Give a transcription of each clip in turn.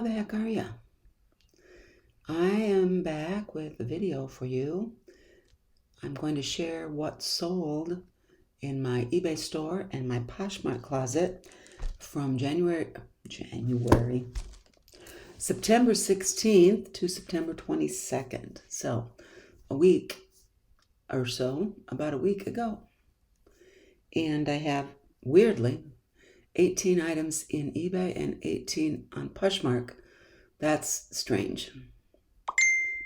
the heck are ya? I am back with a video for you. I'm going to share what sold in my eBay store and my Poshmark closet from September 16th to September 22nd. So a week or so, about a week ago. And I have, weirdly, 18 items in eBay and 18 on Poshmark. That's strange.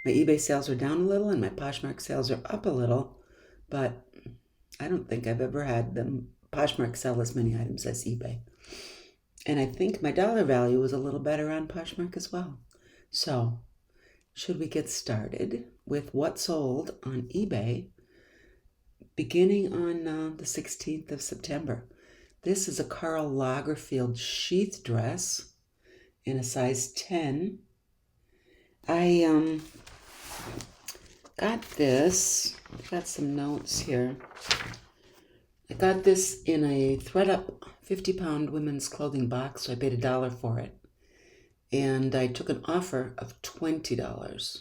My eBay sales are down a little and my Poshmark sales are up a little, but I don't think I've ever had them Poshmark sell as many items as eBay. And I think my dollar value was a little better on Poshmark as well. So, should we get started with what sold on eBay beginning on the 16th of September? This is a Karl Lagerfeld sheath dress in a size 10. I got this. I've got some notes here. I got this in a thread-up 50-pound women's clothing box, so I paid $1 for it. And I took an offer of $20.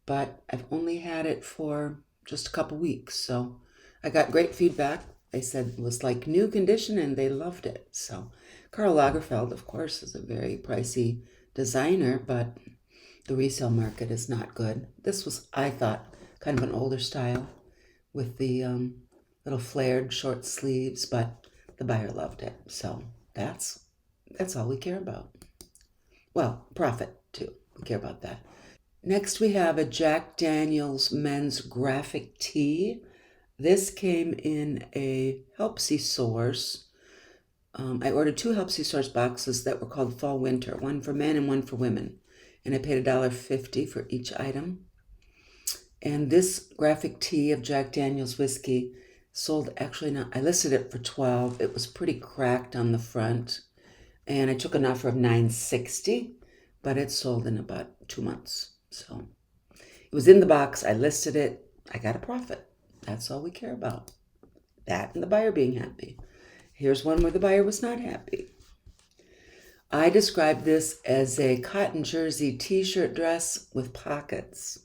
But I've only had it for just a couple weeks, so I got great feedback. They said it was like new condition and they loved it. So Karl Lagerfeld, of course, is a very pricey designer, but the resale market is not good. This was, I thought, kind of an older style with the little flared short sleeves, but the buyer loved it. So that's all we care about. Well, profit too. We care about that. Next we have a Jack Daniel's men's graphic tee. This came in a Helpsy Source. I ordered 2 Helpsy Source boxes that were called Fall Winter, one for men and one for women. And I paid $1.50 for each item. And this graphic tee of Jack Daniel's whiskey sold, actually not, I listed it for $12. It was pretty cracked on the front. And I took an offer of $9.60, but it sold in about 2 months. So it was in the box. I listed it. I got a profit. That's all we care about. That and the buyer being happy. Here's one where the buyer was not happy. I described this as a cotton jersey t-shirt dress with pockets,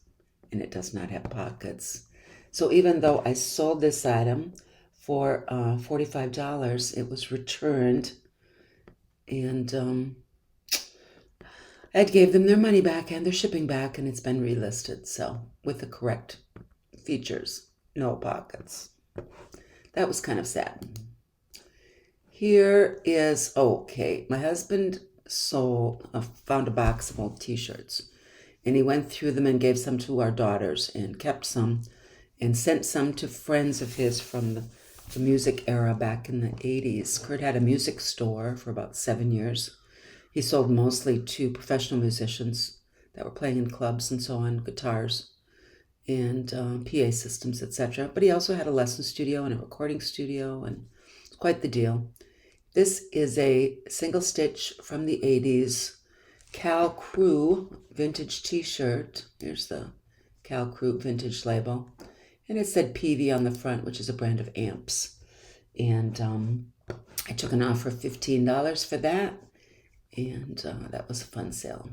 and it does not have pockets. So even though I sold this item for $45, it was returned, and I gave them their money back and their shipping back, and it's been relisted, so with the correct features, no pockets. That was kind of sad. Here is, okay, my husband found a box of old t-shirts, and he went through them and gave some to our daughters and kept some and sent some to friends of his from the music era back in the 80s. Kurt had a music store for about 7 years. He sold mostly to professional musicians that were playing in clubs and so on, guitars and PA systems, etc. But he also had a lesson studio and a recording studio, and it's quite the deal. This is a single stitch from the 80s Cal Crew vintage t-shirt. Here's the Cal Crew vintage label. And it said PV on the front, which is a brand of amps. And I took an offer of $15 for that. And that was a fun sale.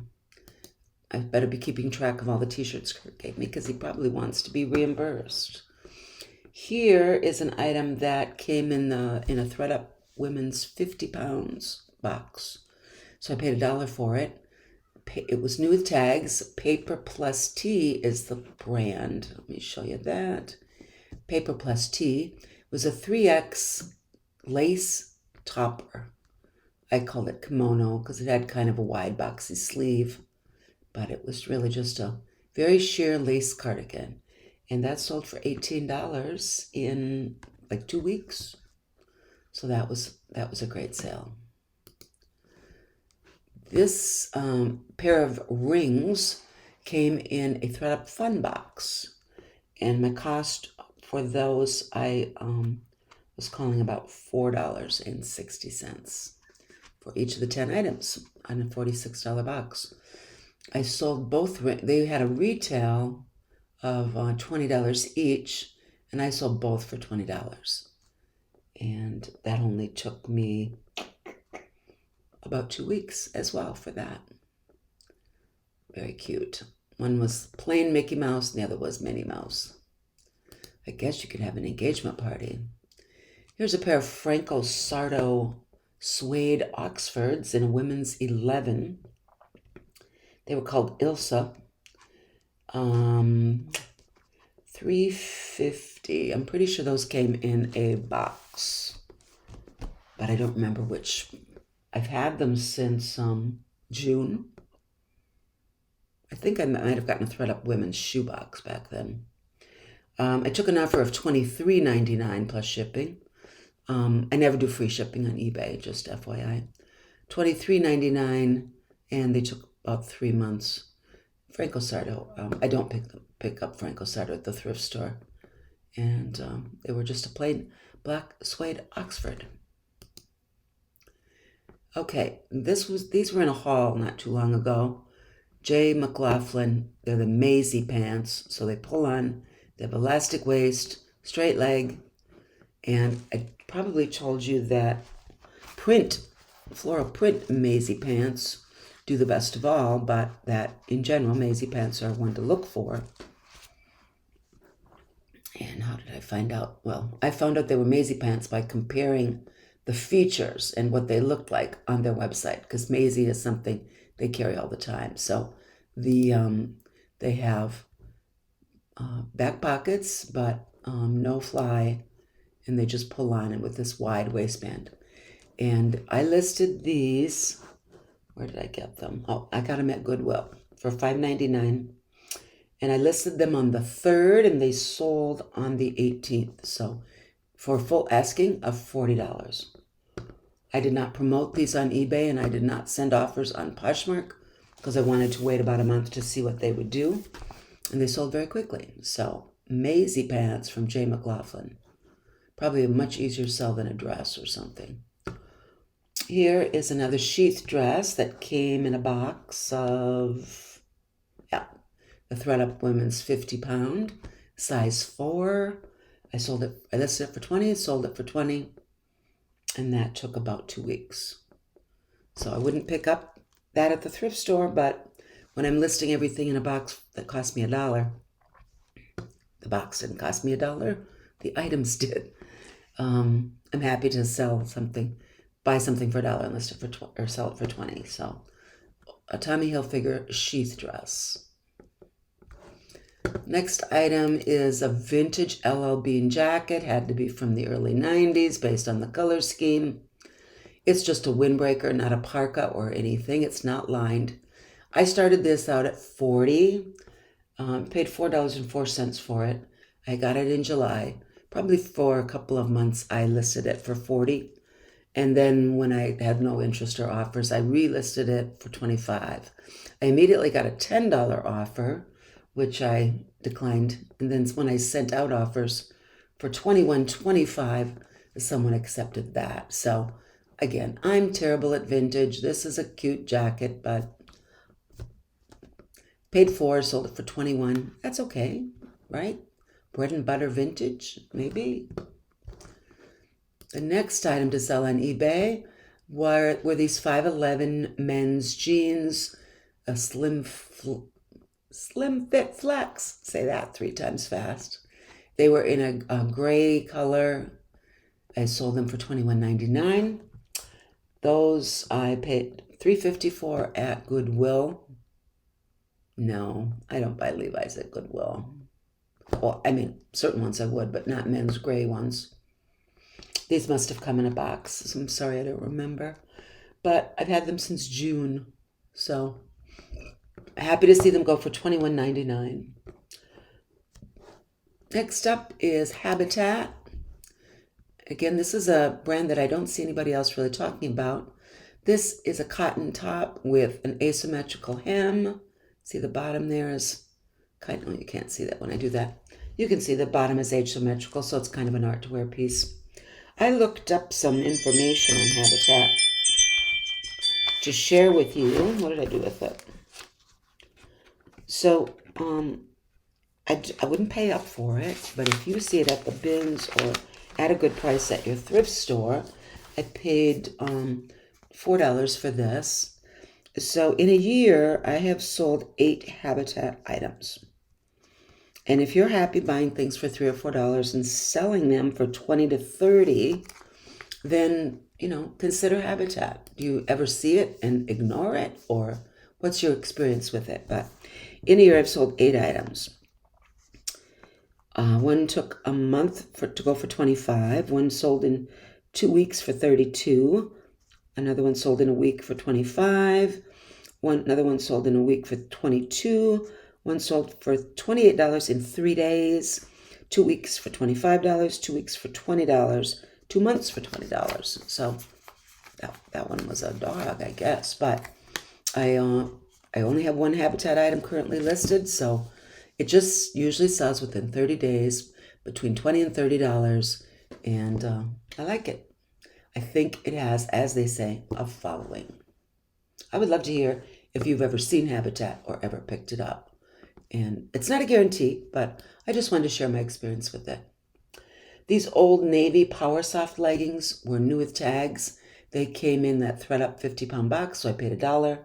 I better be keeping track of all the t-shirts Kurt gave me because he probably wants to be reimbursed. Here is an item that came in a thread-up women's 50 pounds box. So I paid $1 for it. It was new with tags. Paper Plus T is the brand. Let me show you that. Paper Plus T was a 3X lace topper. I called it kimono because it had kind of a wide boxy sleeve, but it was really just a very sheer lace cardigan. And that sold for $18 in like 2 weeks. So that was a great sale. This pair of rings came in a thread-up fun box, and my cost for those I was calling about $4.60 for each of the 10 items on a $46 box. I sold both. They had a retail of $20 each, and I sold both for $20. And that only took me about 2 weeks as well for that. Very cute. One was plain Mickey Mouse and the other was Minnie Mouse. I guess you could have an engagement party. Here's a pair of Franco Sarto suede Oxfords in a women's 11. They were called Ilsa. $3.50. I'm pretty sure those came in a box, but I don't remember which. I've had them since June. I think I might have gotten a ThredUp women's shoebox back then. I took an offer of $23.99 plus shipping. I never do free shipping on eBay, just FYI. $23.99, and they took about 3 months. Franco Sarto. I don't pick up Franco Sarto at the thrift store, and they were just a plain black suede Oxford. Okay, these were in a haul not too long ago. J. McLaughlin. They're the Maisie pants, so they pull on. They have elastic waist, straight leg, and I probably told you that floral print Maisie pants do the best of all, but that in general Maisie pants are one to look for. And how did I find out? Well, I found out they were Maisie pants by comparing the features and what they looked like on their website, because Maisie is something they carry all the time. So they have back pockets, but no fly, and they just pull on it with this wide waistband. And I listed these. Where did I get them? Oh, I got them at Goodwill for $5.99. And I listed them on the 3rd, and they sold on the 18th. So for full asking of $40. I did not promote these on eBay, and I did not send offers on Poshmark because I wanted to wait about a month to see what they would do. And they sold very quickly. So Maisie pants from J. McLaughlin. Probably a much easier sell than a dress or something. Here is another sheath dress that came in a box of, the ThredUp women's 50-pound, size 4. I listed it for 20, sold it for 20, and that took about 2 weeks. So I wouldn't pick up that at the thrift store, but when I'm listing everything in a box that cost me $1, the box didn't cost me $1, the items did. I'm happy to sell something. Buy something for $1 and list it or sell it for 20. So a Tommy Hilfiger sheath dress. Next item is a vintage LL Bean jacket. Had to be from the early 90s based on the color scheme. It's just a windbreaker, not a parka or anything. It's not lined. I started this out at $40. Paid $4.04 for it. I got it in July. Probably for a couple of months I listed it for $40. And then when I had no interest or offers, I relisted it for $25. I immediately got a $10 offer, which I declined. And then when I sent out offers for $21.25, someone accepted that. So again, I'm terrible at vintage. This is a cute jacket, but paid $4, sold it for $21. That's okay, right? Bread and butter vintage, maybe. The next item to sell on eBay were these 5'11" men's jeans, a slim fit flex. Say that 3 times fast. They were in a gray color. I sold them for $21.99. Those I paid $3.50 for at Goodwill. No, I don't buy Levi's at Goodwill. Well, I mean, certain ones I would, but not men's gray ones. These must have come in a box. So I'm sorry, I don't remember. But I've had them since June. So happy to see them go for $21.99. Next up is Habitat. Again, this is a brand that I don't see anybody else really talking about. This is a cotton top with an asymmetrical hem. See the bottom there is kind of, you can't see that when I do that. You can see the bottom is asymmetrical, so it's kind of an art to wear piece. I looked up some information on Habitat to share with you. What did I do with it? So I wouldn't pay up for it, but if you see it at the bins or at a good price at your thrift store, I paid $4 for this. So in a year, I have sold 8 Habitat items. And if you're happy buying things for $3 or $4 and selling them for 20 to 30, then, consider Habitat. Do you ever see it and ignore it? Or what's your experience with it? But in a year, I've sold 8 items. One took a month to go for 25. One sold in 2 weeks for 32. Another one sold in a week for 25. Another one sold in a week for 22. One sold for $28 in 3 days. 2 weeks for $25. 2 weeks for $20. 2 months for $20. So that one was a dog, I guess. But I only have one Habitat item currently listed, so it just usually sells within 30 days, between $20 and $30, and I like it. I think it has, as they say, a following. I would love to hear if you've ever seen Habitat or ever picked it up. And it's not a guarantee, but I just wanted to share my experience with it. These Old Navy Power Soft leggings were new with tags. They came in that thread-up 50-pound box, so I paid $1.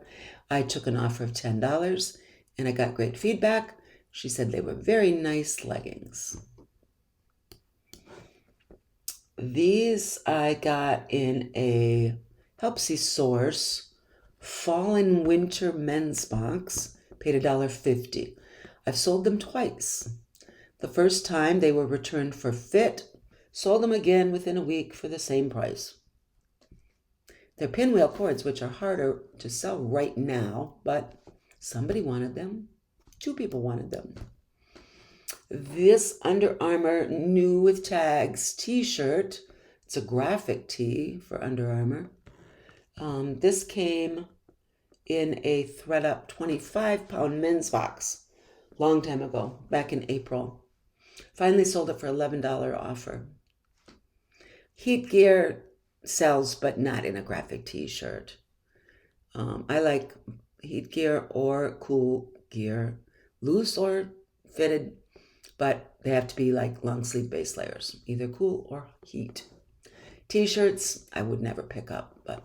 I took an offer of $10, and I got great feedback. She said they were very nice leggings. These I got in a Helpsy Source fall and winter men's box, paid $1.50. I've sold them twice. The first time they were returned for fit, sold them again within a week for the same price. They're pinwheel cords, which are harder to sell right now, but somebody wanted them. 2 people wanted them. This Under Armour new with tags t-shirt, it's a graphic tee for Under Armour. This came in a thread-up 25-pound men's box, long time ago, back in April. Finally sold it for $11 offer. Heat gear sells, but not in a graphic t-shirt. I like heat gear or cool gear, loose or fitted, but they have to be like long sleeve base layers, either cool or heat. T-shirts, I would never pick up, but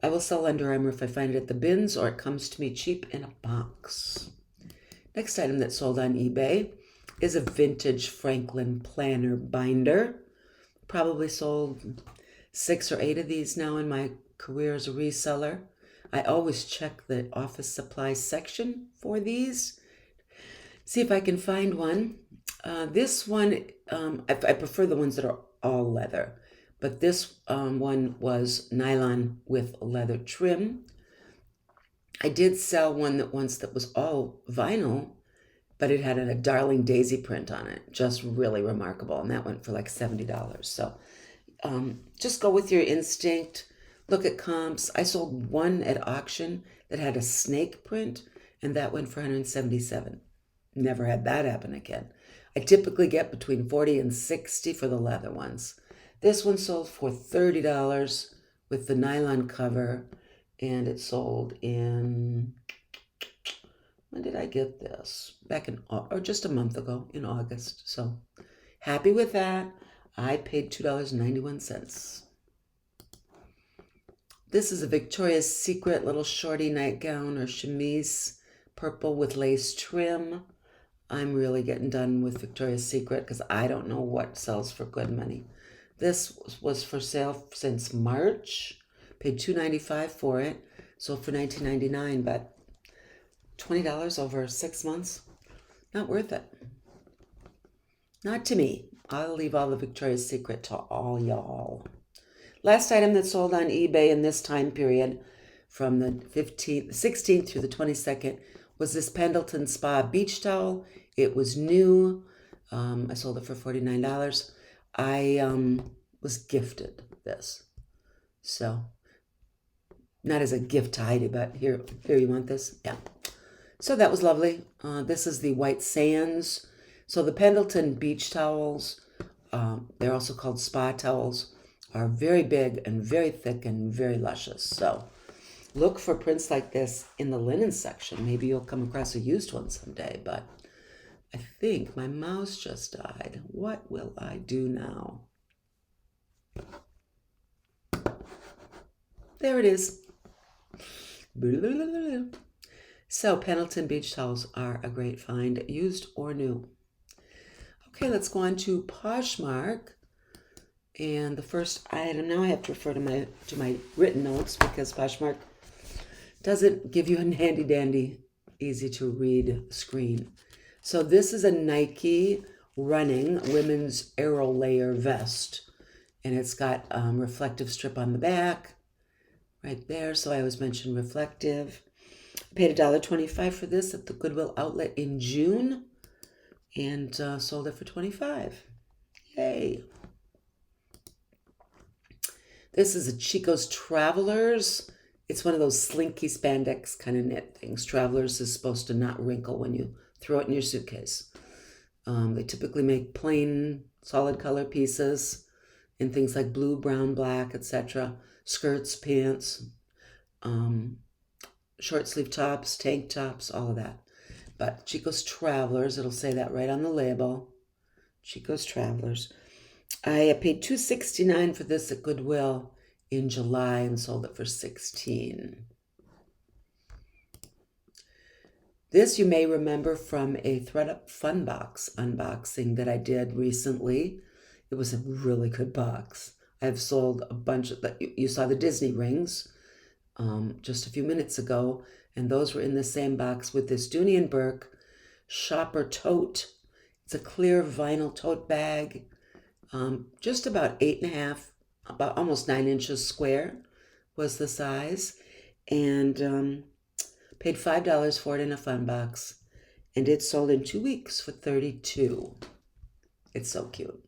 I will sell Under Armour if I find it at the bins or it comes to me cheap in a box. Next item that sold on eBay is a vintage Franklin planner binder. Probably sold 6 or 8 of these now in my career as a reseller. I always check the office supply section for these. See if I can find one. This one, I prefer the ones that are all leather, but this one was nylon with leather trim. I did sell one that was all vinyl, but it had a Darling Daisy print on it, just really remarkable, and that went for like $70. So just go with your instinct. Look at comps. I sold one at auction that had a snake print, and that went for $177. Never had that happen again. I typically get between $40 and $60 for the leather ones. This one sold for $30 with the nylon cover, and it sold in, when did I get this? Back in, or just a month ago in August. So happy with that. I paid $2.91. This is a Victoria's Secret little shorty nightgown or chemise, purple with lace trim. I'm really getting done with Victoria's Secret because I don't know what sells for good money. This was for sale since March. Paid $2.95 for it. Sold for $19.99, but $20 over 6 months, not worth it. Not to me. I'll leave all the Victoria's Secret to all y'all. Last item that sold on eBay in this time period, from the 16th through the 22nd, was this Pendleton Spa beach towel. It was new. I sold it for $49. I was gifted this. So, not as a gift to Heidi, but here you want this? Yeah. So that was lovely. This is the White Sands. So the Pendleton beach towels, they're also called spa towels, are very big and very thick and very luscious. So look for prints like this in the linen section. Maybe you'll come across a used one someday, but I think my mouse just died. What will I do now? There it is. So Pendleton beach towels are a great find, used or new. Okay, let's go on to Poshmark. And the first item, now I have to refer to my written notes because Poshmark doesn't give you a handy dandy, easy to read screen. So this is a Nike running women's aero layer vest. And it's got reflective strip on the back right there. So I always mention reflective. I paid $1.25 for this at the Goodwill outlet in June and sold it for $25. Yay. This is a Chico's Travelers. It's one of those slinky spandex kind of knit things. Travelers is supposed to not wrinkle when you throw it in your suitcase. They typically make plain, solid color pieces in things like blue, brown, black, etc. Skirts, pants, short sleeve tops, tank tops, all of that. But Chico's Travelers, it'll say that right on the label. Chico's Travelers. I paid $2.69 for this at Goodwill in July and sold it for $16. This you may remember from a ThredUp Fun Box unboxing that I did recently. It was a really good box. I've sold a bunch of that. You saw the Disney rings just a few minutes ago, and those were in the same box with this Dooney and Burke shopper tote. It's a clear vinyl tote bag, just about 8.5, about almost 9 inches square was the size, and paid $5 for it in a fun box, and it sold in 2 weeks for $32. It's so cute.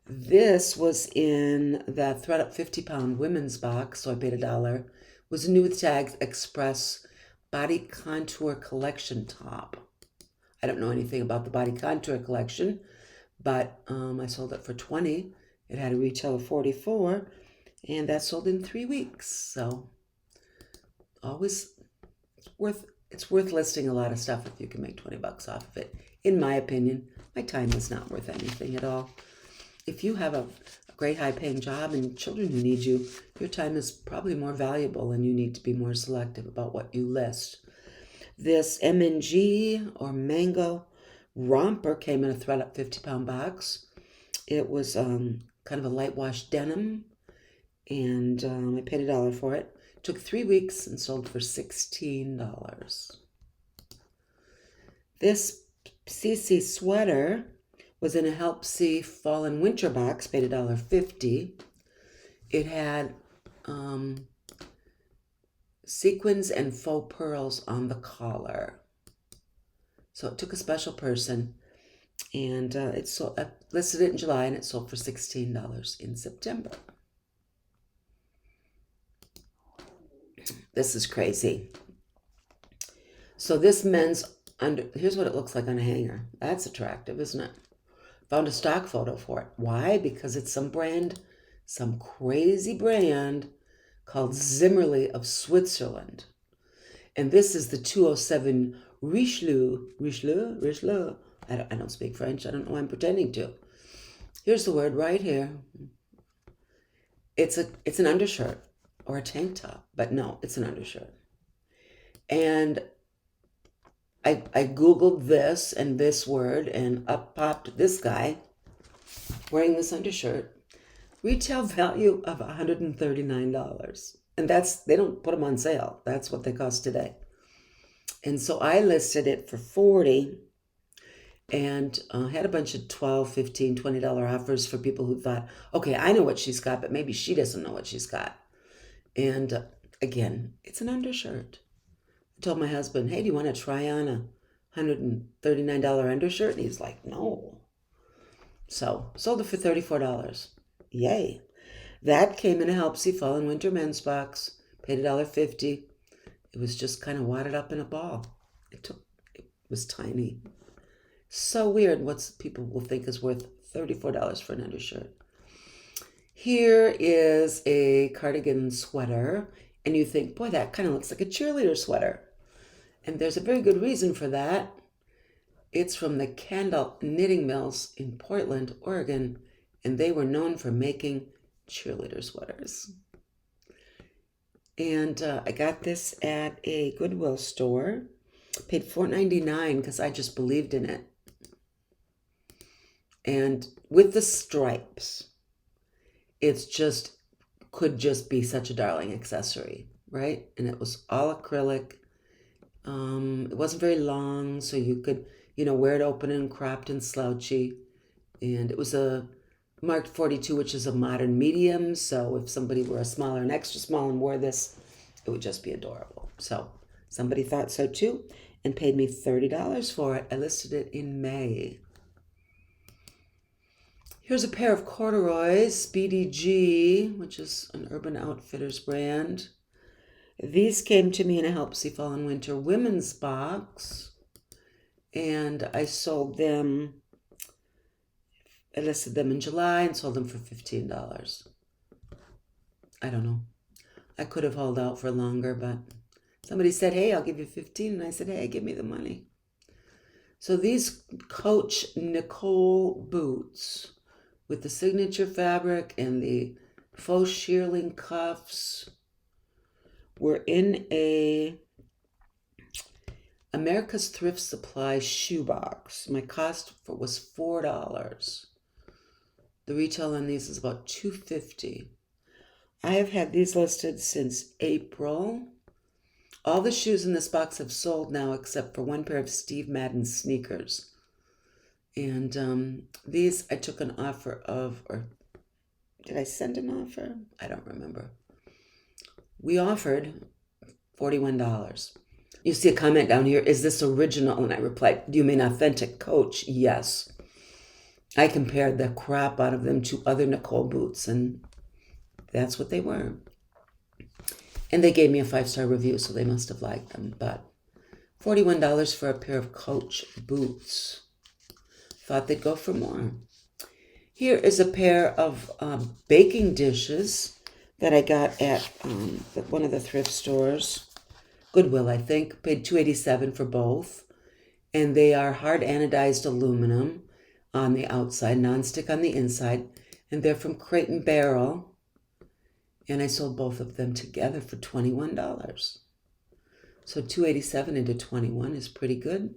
This was in the ThredUp 50-pound women's box, so I paid $1. It was a new with tags Express Body Contour Collection top. I don't know anything about the Body Contour collection, but I sold it for $20. It had a retail of $44, and that sold in 3 weeks. So always it's worth listing a lot of stuff if you can make $20 off of it. In my opinion, my time is not worth anything at all. If you have a great high-paying job and children who need you, your time is probably more valuable, and you need to be more selective about what you list. This M&G or Mango romper came in a ThredUp 50-pound box. It was kind of a light wash denim, and I paid $1 for it. Took 3 weeks and sold for $16. This CC sweater was in a Help See fall and winter box, paid $1.50. It had sequins and faux pearls on the collar. So it took a special person, and I listed it in July, and it sold for $16 in September. This is crazy. So this men's here's what it looks like on a hanger. That's attractive, isn't it? Found a stock photo for it. Why? Because it's some crazy brand called Zimmerli of Switzerland. And this is the 207 Richelieu. I don't speak French. I don't know why I'm pretending to. Here's the word right here. It's an undershirt or a tank top, but no, it's an undershirt. And I Googled this and this word, and up popped this guy wearing this undershirt. Retail value of $139. And they don't put them on sale. That's what they cost today. And so I listed it for $40 and had a bunch of $12, $15, $20 offers for people who thought, okay, I know what she's got, but maybe she doesn't know what she's got. And again, it's an undershirt. I told my husband, hey, do you want to try on a $139 undershirt? And he's like, no. So sold it for $34. Yay. That came in a Help See fall and winter men's box. Paid $1.50. It was just kind of wadded up in a ball. It was tiny. So weird what people will think is worth $34 for an undershirt. Here is a cardigan sweater, and you think, boy, that kind of looks like a cheerleader sweater. And there's a very good reason for that. It's from the Candle Knitting Mills in Portland, Oregon, and they were known for making cheerleader sweaters. And I got this at a Goodwill store. Paid $4.99 because I just believed in it. And with the stripes, it's just could just be such a darling accessory, right? And it was all acrylic. It wasn't very long, so you could, wear it open and cropped and slouchy. And it was a marked 42, which is a modern medium. So if somebody were a smaller and extra small and wore this, it would just be adorable. So somebody thought so too and paid me $30 for it. I listed it in May. Here's a pair of corduroys, BDG, which is an Urban Outfitters brand. These came to me in a Help See Fall and Winter women's box, and I sold them. I listed them in July and sold them for $15. I don't know. I could have held out for longer, but somebody said, hey, I'll give you 15, and I said, hey, give me the money. So these Coach Nicole boots with the signature fabric and the faux shearling cuffs were in a America's Thrift Supply shoebox. My cost was $4. The retail on these is about $2.50. I have had these listed since April. All the shoes in this box have sold now except for one pair of Steve Madden sneakers. And these I took an offer of, or did I send an offer? I don't remember. We offered $41. You see a comment down here, is this original? And I replied, do you mean authentic Coach? Yes. I compared the crap out of them to other Nicole boots, and that's what they were. And they gave me a 5-star review, so they must have liked them. But $41 for a pair of Coach boots. Thought they'd go for more. Here is a pair of baking dishes that I got at one of the thrift stores. Goodwill, I think. Paid $2.87 for both. And they are hard anodized aluminum on the outside, nonstick on the inside. And they're from Crate and Barrel. And I sold both of them together for $21. So $2.87 into $21 is pretty good.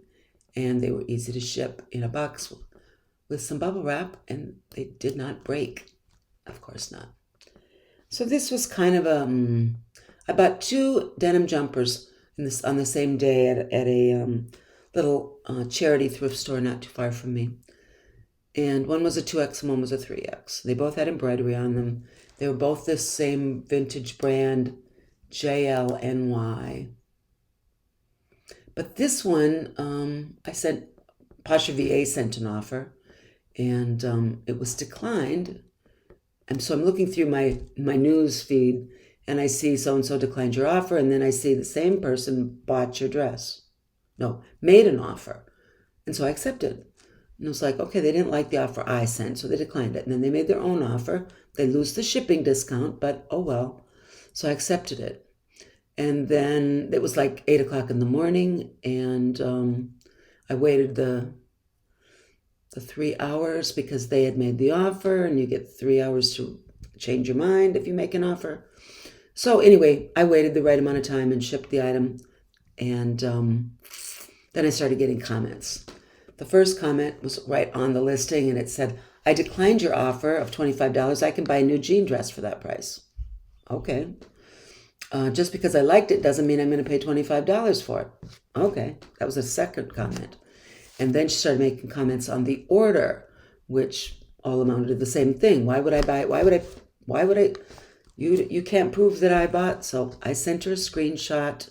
And they were easy to ship in a box with some bubble wrap, and they did not break. Of course not. So this was kind of I bought 2 denim jumpers on the same day at a little charity thrift store not too far from me. And one was a 2X and one was a 3X. They both had embroidery on them. They were both the same vintage brand, JLNY. But this one, Pasha VA sent an offer, and it was declined. And so I'm looking through my news feed, and I see so-and-so declined your offer, and then I see the same person bought your dress. No, made an offer. And so I accepted. And it was like, okay, they didn't like the offer I sent, so they declined it. And then they made their own offer. They lose the shipping discount, but oh well. So I accepted it. And then it was like 8 o'clock in the morning, and I waited the 3 hours because they had made the offer, and you get 3 hours to change your mind if you make an offer. So anyway, I waited the right amount of time and shipped the item, and then I started getting comments. The first comment was right on the listing, and it said, I declined your offer of $25. I can buy a new jean dress for that price. Okay. Just because I liked it doesn't mean I'm going to pay $25 for it. Okay, that was a second comment. And then she started making comments on the order, which all amounted to the same thing. Why would I buy it? Why would I? You can't prove that I bought. So I sent her a screenshot,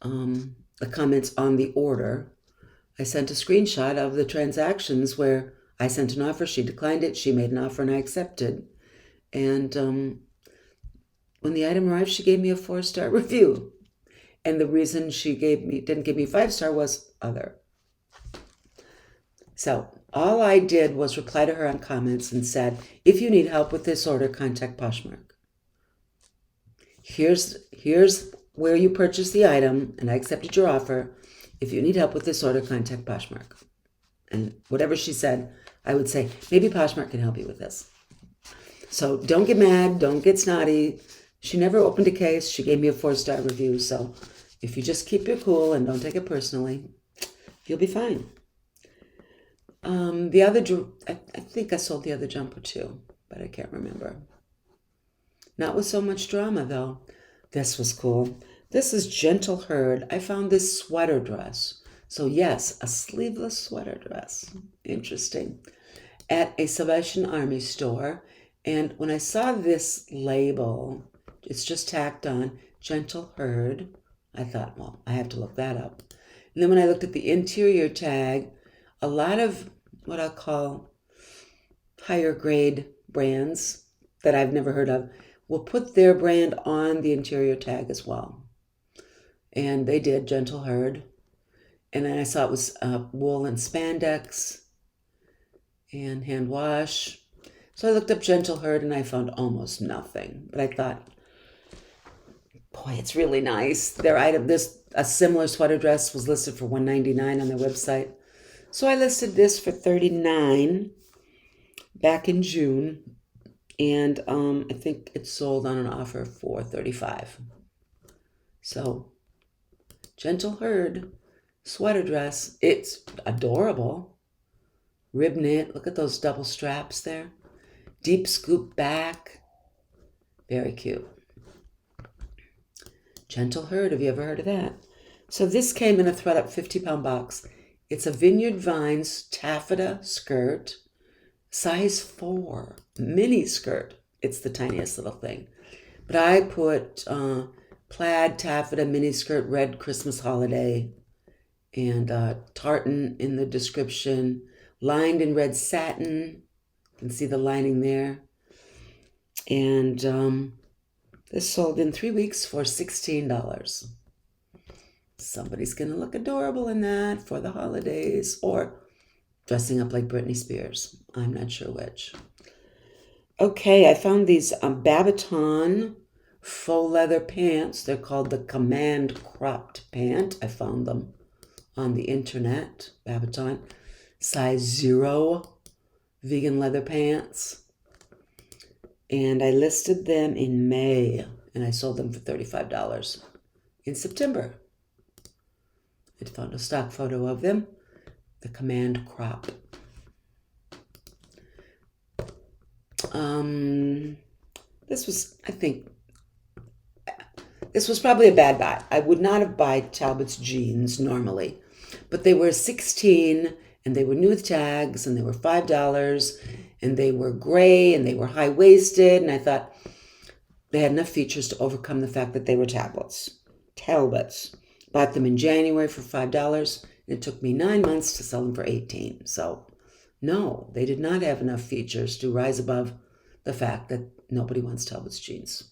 the comments on the order. I sent a screenshot of the transactions where I sent an offer, she declined it, she made an offer, and I accepted. And when the item arrived, she gave me a 4-star review. And the reason she didn't give me 5-star was other. So all I did was reply to her on comments and said, if you need help with this order, contact Poshmark. Here's where you purchase the item, and I accepted your offer. If you need help with this order, contact Poshmark. And whatever she said, I would say, maybe Poshmark can help you with this. So don't get mad, don't get snotty. She never opened a case. She gave me a 4-star review. So if you just keep your cool and don't take it personally, you'll be fine. The other, I think I sold the other jumper too, but I can't remember. Not with so much drama though. This was cool. This is Gentle Herd. I found this sweater dress. So yes, a sleeveless sweater dress. Interesting. At a Salvation Army store. And when I saw this label, it's just tacked on, Gentle Herd, I thought, well, I have to look that up. And then when I looked at the interior tag, a lot of what I'll call higher grade brands that I've never heard of will put their brand on the interior tag as well. And they did, Gentle Herd. And then I saw it was wool and spandex and hand wash. So I looked up Gentle Herd and I found almost nothing. But I thought, boy, it's really nice. Their item, a similar sweater dress was listed for $199 on their website. So I listed this for $39 back in June. And I think it sold on an offer for $35. So Gentle Herd sweater dress. It's adorable. Rib knit. Look at those double straps there. Deep scoop back. Very cute. Gentle Herd. Have you ever heard of that? So this came in a thread-up 50-pound box. It's a Vineyard Vines taffeta skirt. Size 4, mini skirt. It's the tiniest little thing. But I put plaid taffeta mini skirt, red Christmas holiday, and tartan in the description. Lined in red satin. You can see the lining there. And this sold in 3 weeks for $16. Somebody's going to look adorable in that for the holidays, or dressing up like Britney Spears. I'm not sure which. Okay, I found these Babaton faux leather pants. They're called the Command Cropped Pant. I found them on the internet. Babaton. Size 0 vegan leather pants. And I listed them in May. And I sold them for $35 in September. I found a stock photo of them. The Command Crop. This was, I think, this was probably a bad buy. I would not have bought Talbot's jeans normally, but they were 16 and they were new with tags and they were $5 and they were gray and they were high-waisted, and I thought they had enough features to overcome the fact that they were Talbots. Bought them in January for $5. It took me 9 months to sell them for $18. So, no, they did not have enough features to rise above the fact that nobody wants Talbot's jeans.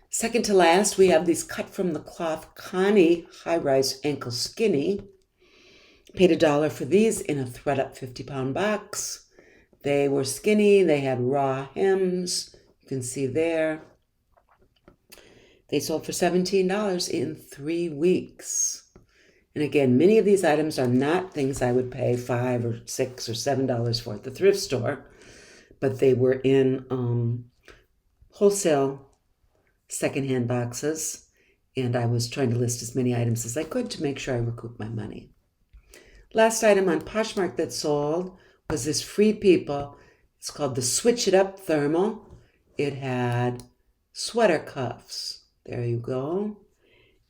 Second to last, we have these cut from the cloth Connie high-rise ankle skinny. Paid $1 for these in a thread-up 50-pound box. They were skinny. They had raw hems. You can see there. They sold for $17 in 3 weeks. And again, many of these items are not things I would pay $5 or $6 or $7 for at the thrift store, but they were in wholesale secondhand boxes, and I was trying to list as many items as I could to make sure I recouped my money. Last item on Poshmark that sold was this Free People. It's called the Switch It Up Thermal. It had sweater cuffs. There you go.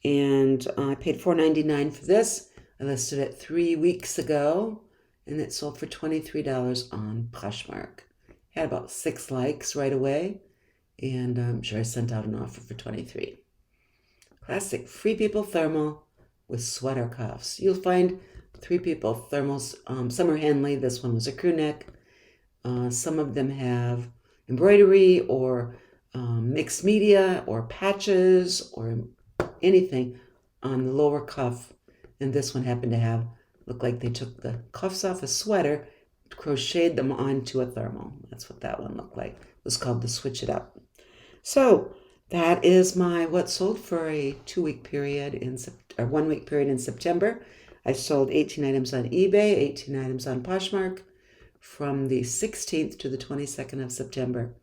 And I paid $4.99 for this. I listed it 3 weeks ago, and it sold for $23 on Poshmark. Had about 6 likes right away, and I'm sure I sent out an offer for $23. Classic Free People thermal with sweater cuffs. You'll find Free People thermals. Some are Henley. This one was a crew neck. Some of them have embroidery or mixed media or patches or anything on the lower cuff. And this one happened to have, looked like they took the cuffs off a sweater, crocheted them onto a thermal. That's what that one looked like. It was called the Switch It Up. So that is my what sold for a 2-week period or 1 week period in September. I sold 18 items on eBay, 18 items on Poshmark from the 16th to the 22nd of September.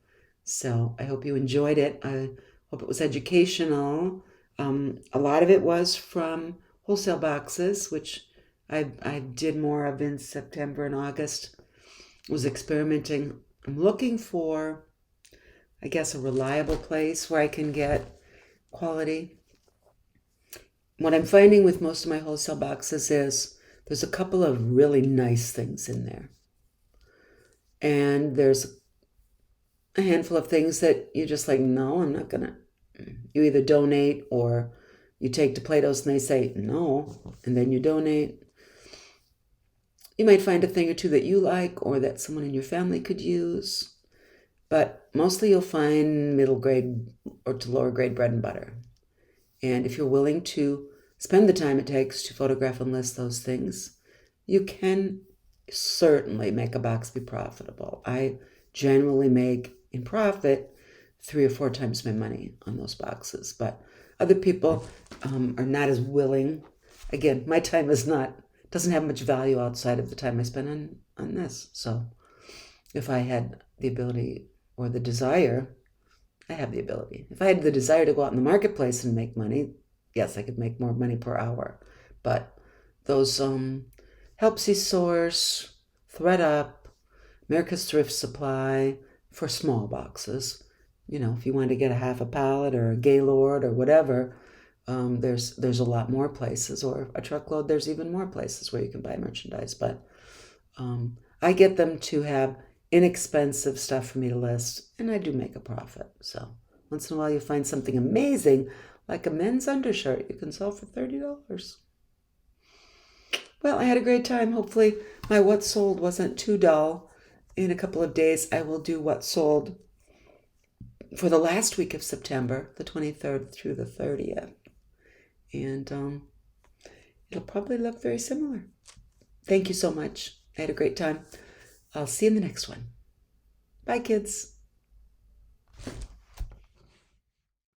So I hope you enjoyed it. I hope it was educational. A lot of it was from wholesale boxes, which I did more of in September and August. Was experimenting. I'm looking for, I guess, a reliable place where I can get quality. What I'm finding with most of my wholesale boxes is there's a couple of really nice things in there. And there's a handful of things that you're just like, no, I'm not gonna. You either donate or you take to Plato's and they say no, and then you donate. You might find a thing or two that you like or that someone in your family could use, but mostly you'll find middle grade or to lower grade bread and butter. And if you're willing to spend the time it takes to photograph and list those things, you can certainly make a box be profitable. I generally make in profit 3 or 4 times my money on those boxes, but other people are not as willing. Again, my time doesn't have much value outside of the time I spend on this. So if I had the ability or the desire, I have the ability. If I had the desire to go out in the marketplace and make money, yes, I could make more money per hour. But those Helpsy Source, ThreadUp, America's Thrift Supply for small boxes. If you want to get a half a pallet or a Gaylord or whatever, there's a lot more places, or a truckload. There's even more places where you can buy merchandise. But I get them to have inexpensive stuff for me to list, and I do make a profit. So once in a while you find something amazing, like a men's undershirt you can sell for $30. Well, I had a great time. Hopefully my what sold wasn't too dull. In a couple of days, I will do what sold for the last week of September, the 23rd through the 30th. And it'll probably look very similar. Thank you so much. I had a great time. I'll see you in the next one. Bye, kids.